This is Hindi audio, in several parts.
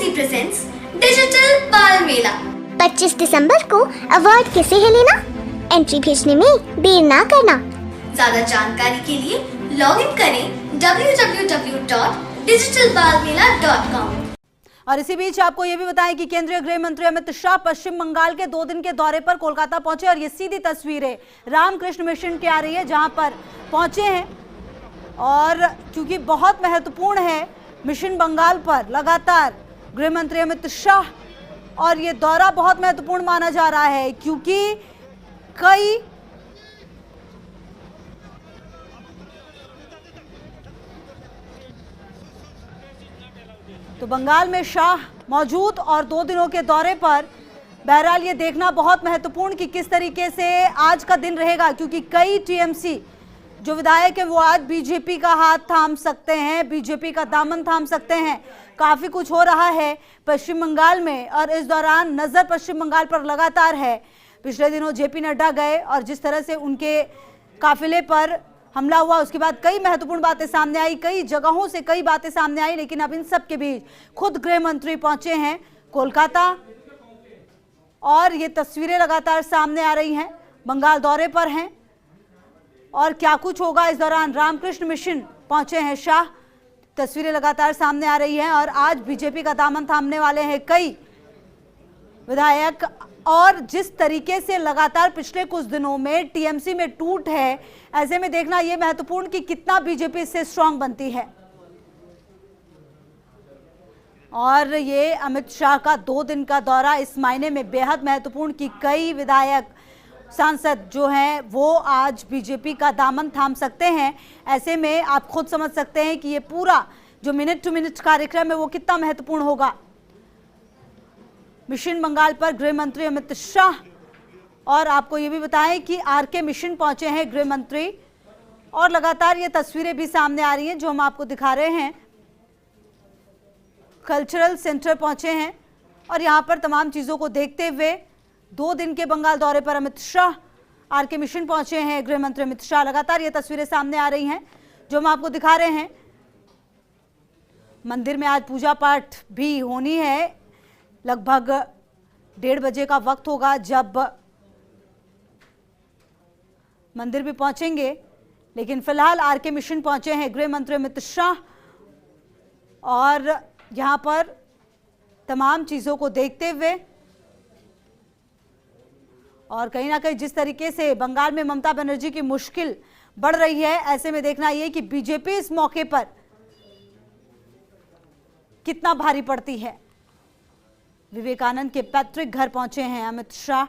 LIC प्रेजेंट्स डिजिटल बाल मेला 25 दिसंबर को अवार्ड किसे है लेना? एंट्री भेजने में देर ना करना। ज्यादा जानकारी के लिए लॉग इन करें www.digitalbalmela.com। और इसी बीच आपको ये भी बताएं कि केंद्रीय गृह मंत्री अमित शाह पश्चिम बंगाल के 2 दिन के दौरे पर कोलकाता पहुंचे और ये सीधी तस्वीरें रामकृष्ण मिशन की आ रही है जहां पर पहुंचे हैं। और क्योंकि बहुत महत्वपूर्ण है मिशन बंगाल पर लगातार गृह मंत्री अमित शाह, और ये दौरा बहुत महत्वपूर्ण माना जा रहा है क्योंकि कई तो बंगाल में शाह मौजूद और 2 दिनों के दौरे पर। बहरहाल ये देखना बहुत महत्वपूर्ण कि किस तरीके से आज का दिन रहेगा क्योंकि कई टीएमसी जो विधायक है वो आज बीजेपी का हाथ थाम सकते हैं, बीजेपी का दामन थाम सकते हैं। काफी कुछ हो रहा है पश्चिम बंगाल में और इस दौरान नजर पश्चिम बंगाल पर लगातार है। पिछले दिनों जेपी नड्डा गए और जिस तरह से उनके काफिले पर हमला हुआ उसके बाद कई महत्वपूर्ण बातें सामने आई, कई जगहों से कई बातें सामने आई, लेकिन अब इन सब के बीच खुद गृह मंत्री पहुंचे हैं कोलकाता और ये तस्वीरें लगातार सामने आ रही हैं। बंगाल दौरे पर हैं और क्या कुछ होगा इस दौरान। रामकृष्ण मिशन पहुंचे हैं शाह, तस्वीरें लगातार सामने आ रही हैं और आज बीजेपी का दामन थामने वाले हैं कई विधायक। और जिस तरीके से लगातार पिछले कुछ दिनों में टीएमसी में टूट है, ऐसे में देखना यह महत्वपूर्ण कि कितना बीजेपी इससे स्ट्रांग बनती है। और ये अमित शाह का 2 दिन का दौरा इस मायने में बेहद महत्वपूर्ण कि कई विधायक सांसद जो हैं वो आज बीजेपी का दामन थाम सकते हैं। ऐसे में आप खुद समझ सकते हैं कि ये पूरा जो मिनट टू मिनट कार्यक्रम है वो कितना महत्वपूर्ण होगा। मिशन बंगाल पर गृह मंत्री अमित शाह, और आपको ये भी बताएं कि आरके मिशन पहुंचे हैं गृह मंत्री और लगातार ये तस्वीरें भी सामने आ रही हैं जो हम आपको दिखा रहे हैं। कल्चरल सेंटर पहुंचे हैं और यहाँ पर तमाम चीज़ों को देखते हुए 2 दिन के बंगाल दौरे पर अमित शाह आरके मिशन पहुंचे हैं गृह मंत्री अमित शाह। लगातार ये तस्वीरें सामने आ रही हैं जो हम आपको दिखा रहे हैं। मंदिर में आज पूजा पाठ भी होनी है, लगभग 1:30 बजे का वक्त होगा जब मंदिर भी पहुंचेंगे, लेकिन फिलहाल आरके मिशन पहुंचे हैं गृह मंत्री अमित शाह और यहां पर तमाम चीजों को देखते हुए और कहीं ना कहीं जिस तरीके से बंगाल में ममता बनर्जी की मुश्किल बढ़ रही है, ऐसे में देखना यह कि बीजेपी इस मौके पर कितना भारी पड़ती है। विवेकानंद के पैतृक घर पहुंचे हैं अमित शाह।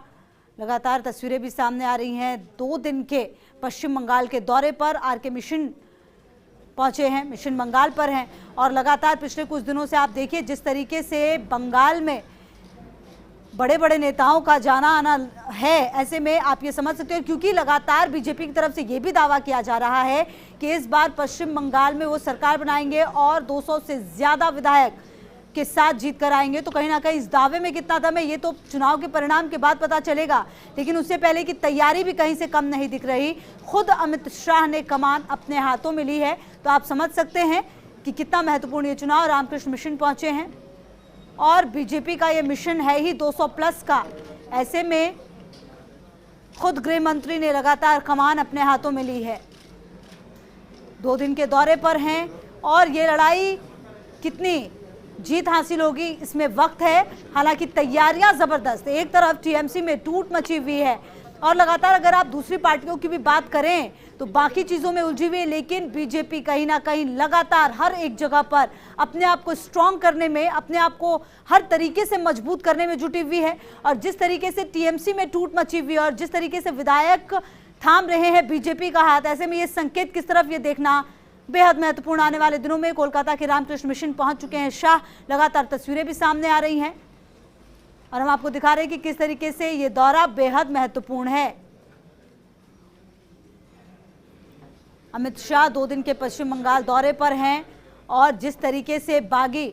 लगातार तस्वीरें भी सामने आ रही हैं 2 दिन के पश्चिम बंगाल के दौरे पर आरके मिशन पहुंचे हैं, मिशन बंगाल पर हैं। और लगातार पिछले कुछ दिनों से आप देखिए जिस तरीके से बंगाल में बड़े बड़े नेताओं का जाना आना है, ऐसे में आप ये समझ सकते हो क्योंकि लगातार बीजेपी की तरफ से ये भी दावा किया जा रहा है कि इस बार पश्चिम बंगाल में वो सरकार बनाएंगे और 200 से ज्यादा विधायक के साथ जीत कर आएंगे। तो कहीं ना कहीं इस दावे में कितना दम है ये तो चुनाव के परिणाम के बाद पता चलेगा, लेकिन उससे पहले की तैयारी भी कहीं से कम नहीं दिख रही। खुद अमित शाह ने कमान अपने हाथों में ली है, तो आप समझ सकते हैं कि कितना महत्वपूर्ण ये चुनाव। रामकृष्ण मिशन पहुंचे हैं और बीजेपी का ये मिशन है ही 200 प्लस का। ऐसे में खुद गृह मंत्री ने लगातार कमान अपने हाथों में ली है, 2 दिन के दौरे पर हैं और ये लड़ाई कितनी जीत हासिल होगी इसमें वक्त है। हालांकि तैयारियां जबरदस्त, एक तरफ टीएमसी में टूट मची हुई है और लगातार अगर आप दूसरी पार्टियों की भी बात करें तो बाकी चीजों में उलझी हुई है, लेकिन बीजेपी कहीं ना कहीं लगातार हर एक जगह पर अपने आप को स्ट्रांग करने में, अपने आप को हर तरीके से मजबूत करने में जुटी हुई है। और जिस तरीके से टीएमसी में टूट मची हुई है और जिस तरीके से विधायक थाम रहे हैं बीजेपी का हाथ, ऐसे में ये संकेत किस तरफ ये देखना बेहद महत्वपूर्ण। आने वाले दिनों में कोलकाता के रामकृष्ण मिशन पहुंच चुके हैं शाह, लगातार तस्वीरें भी सामने आ रही हैं और हम आपको दिखा रहे हैं कि किस तरीके से ये दौरा बेहद महत्वपूर्ण है। अमित शाह 2 दिन के पश्चिम बंगाल दौरे पर हैं और जिस तरीके से बागी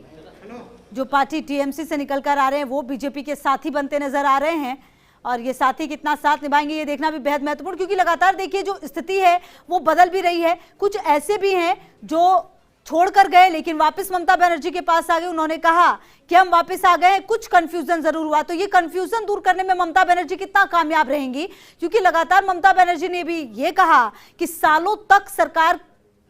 जो पार्टी टीएमसी से निकलकर आ रहे हैं वो बीजेपी के साथी बनते नजर आ रहे हैं और ये साथी कितना साथ निभाएंगे ये देखना भी बेहद महत्वपूर्ण, क्योंकि लगातार देखिए जो स्थिति है वो बदल भी रही है। कुछ ऐसे भी हैं जो छोड़कर गए लेकिन वापस ममता बनर्जी के पास आ गए। उन्होंने कहा कि हम वापस आ गए, कुछ कंफ्यूजन जरूर हुआ। तो ये कंफ्यूजन दूर करने में ममता बनर्जी कितना कामयाब रहेंगी, क्योंकि लगातार ममता बनर्जी ने भी ये कहा कि सालों तक सरकार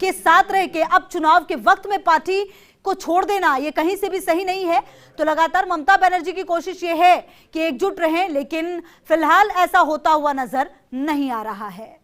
के साथ रह के अब चुनाव के वक्त में पार्टी को छोड़ देना ये कहीं से भी सही नहीं है। तो लगातार ममता बनर्जी की कोशिश ये है कि एकजुट रहें, लेकिन फिलहाल ऐसा होता हुआ नजर नहीं आ रहा है।